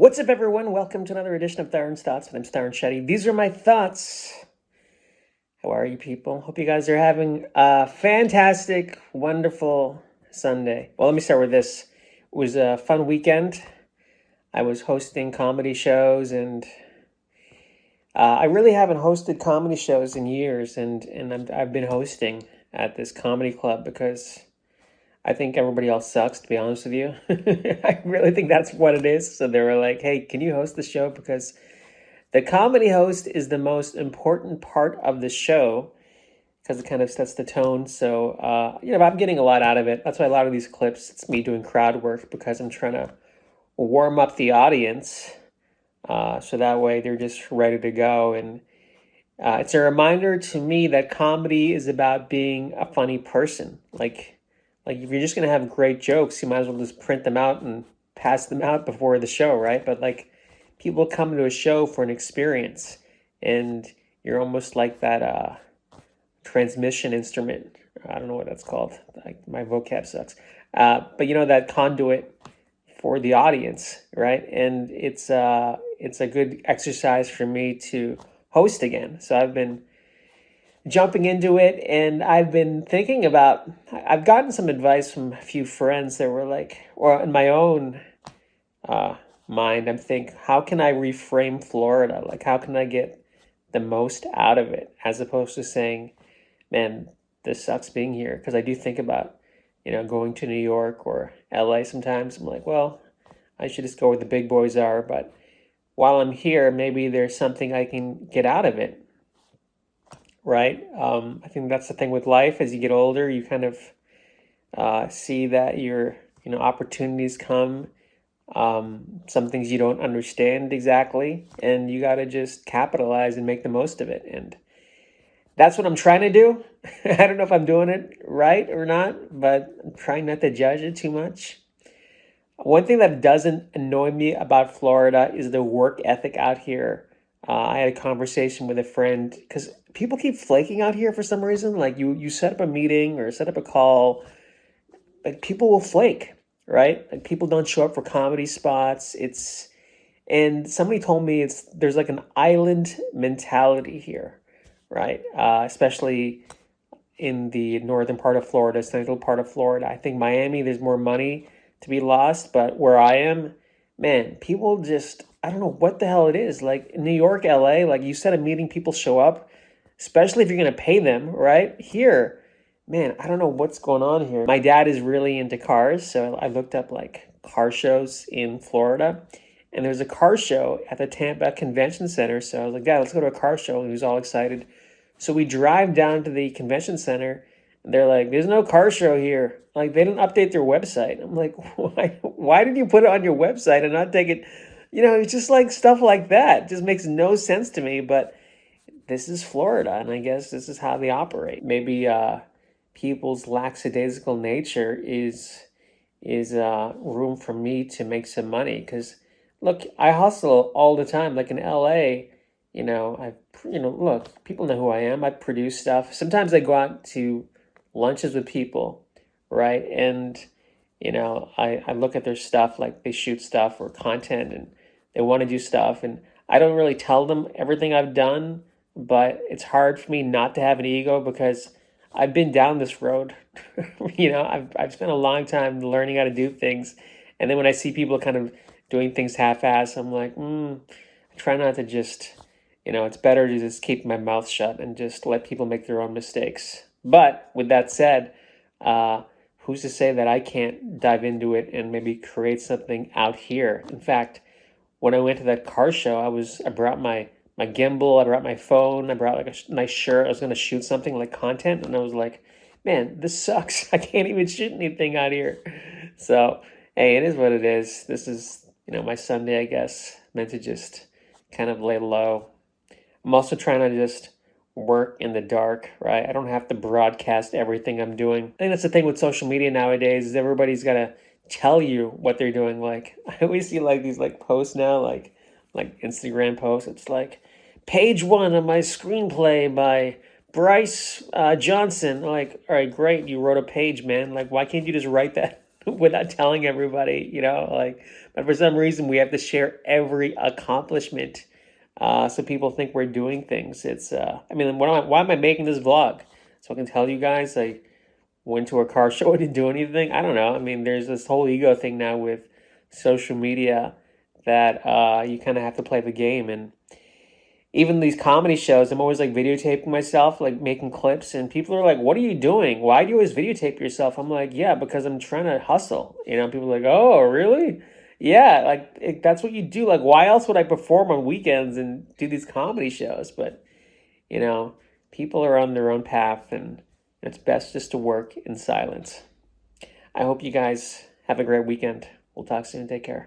What's up, everyone? Welcome to another edition of Tarun's Thoughts. My name's Tarun Shetty. These are my thoughts. How are you, people? Hope you guys are having a fantastic, wonderful Sunday. Well, let me start with this. It was a fun weekend. I was hosting comedy shows, and I really haven't hosted comedy shows in years, and I've been hosting at this comedy club because I think everybody else sucks, to be honest with you. I really think that's what it is. So they were like, hey, can you host the show? Because the comedy host is the most important part of the show because it kind of sets the tone. So, I'm getting a lot out of it. That's why a lot of these clips, it's me doing crowd work because I'm trying to warm up the audience. So that way they're just ready to go. And it's a reminder to me that comedy is about being a funny person. Like if you're just gonna have great jokes, you might as well just print them out and pass them out before the show, right? But like people come to a show for an experience, and you're almost like that transmission instrument. I don't know what that's called. Like my vocab sucks. But that conduit for the audience, right? And it's a good exercise for me to host again. So I've been jumping into it, and I've been thinking about, I've gotten some advice from a few friends that were like, or in my own mind, I'm thinking, how can I reframe Florida? Like, how can I get the most out of it, as opposed to saying, man, this sucks being here? Because I do think about, going to New York or LA sometimes. I'm like, well, I should just go where the big boys are. But while I'm here, maybe there's something I can get out of it. Right. I think that's the thing with life. As you get older, you kind of see that your opportunities come. Some things you don't understand exactly, and you got to just capitalize and make the most of it. And that's what I'm trying to do. I don't know if I'm doing it right or not, but I'm trying not to judge it too much. One thing that doesn't annoy me about Florida is the work ethic out here. I had a conversation with a friend because people keep flaking out here for some reason. Like you set up a meeting or set up a call, like people will flake, right? Like people don't show up for comedy spots. And somebody told me there's like an island mentality here, right? Especially in the northern part of Florida, central part of Florida. I think Miami, there's more money to be lost, but where I am, man, people just, I don't know what the hell it is. Like in New York, LA, like you set a meeting, people show up, especially if you're going to pay them, right? Here, man, I don't know what's going on here. My dad is really into cars, so I looked up like car shows in Florida, and there's a car show at the Tampa Convention Center. So I was like, Dad, let's go to a car show. And he was all excited. So we drive down to the convention center, and they're like, there's no car show here. Like, they didn't update their website. I'm like, why did you put it on your website and not take it? It's just like stuff like that. It just makes no sense to me, but this is Florida, and I guess this is how they operate. Maybe people's lackadaisical nature is room for me to make some money. Because, look, I hustle all the time. Like in LA, look, people know who I am. I produce stuff. Sometimes I go out to lunches with people, right? And I look at their stuff, like they shoot stuff or content, and they want to do stuff, and I don't really tell them everything I've done, but it's hard for me not to have an ego because I've been down this road. I've spent a long time learning how to do things, and then when I see people kind of doing things half-ass, I'm like, I try not to just, it's better to just keep my mouth shut and just let people make their own mistakes. But with that said, who's to say that I can't dive into it and maybe create something out here? In fact, when I went to that car show, I brought my gimbal, I brought my phone, I brought like a nice shirt. I was going to shoot something like content, and I was like, man, this sucks. I can't even shoot anything out here. So, hey, it is what it is. This is, my Sunday, I guess, meant to just kind of lay low. I'm also trying to just work in the dark, right? I don't have to broadcast everything I'm doing. I think that's the thing with social media nowadays is everybody's got to tell you what they're doing. Like I always see like these like posts now, like Instagram posts. It's like page 1 of my screenplay by Bryce Johnson. Like, all right, great. You wrote a page, man. Like, why can't you just write that? without telling everybody, like, but for some reason we have to share every accomplishment, so people think we're doing things. I mean, why am I making this vlog? So I can tell you guys I went to a car show, I didn't do anything. I don't know. I mean, there's this whole ego thing now with social media that you kind of have to play the game. And even these comedy shows, I'm always like videotaping myself, like making clips, and people are like, "What are you doing? Why do you always videotape yourself?" I'm like, "Yeah, because I'm trying to hustle." People are like, "Oh, really?" Yeah, like that's what you do. Like, why else would I perform on weekends and do these comedy shows? But you know, people are on their own path, and it's best just to work in silence. I hope you guys have a great weekend. We'll talk soon. Take care.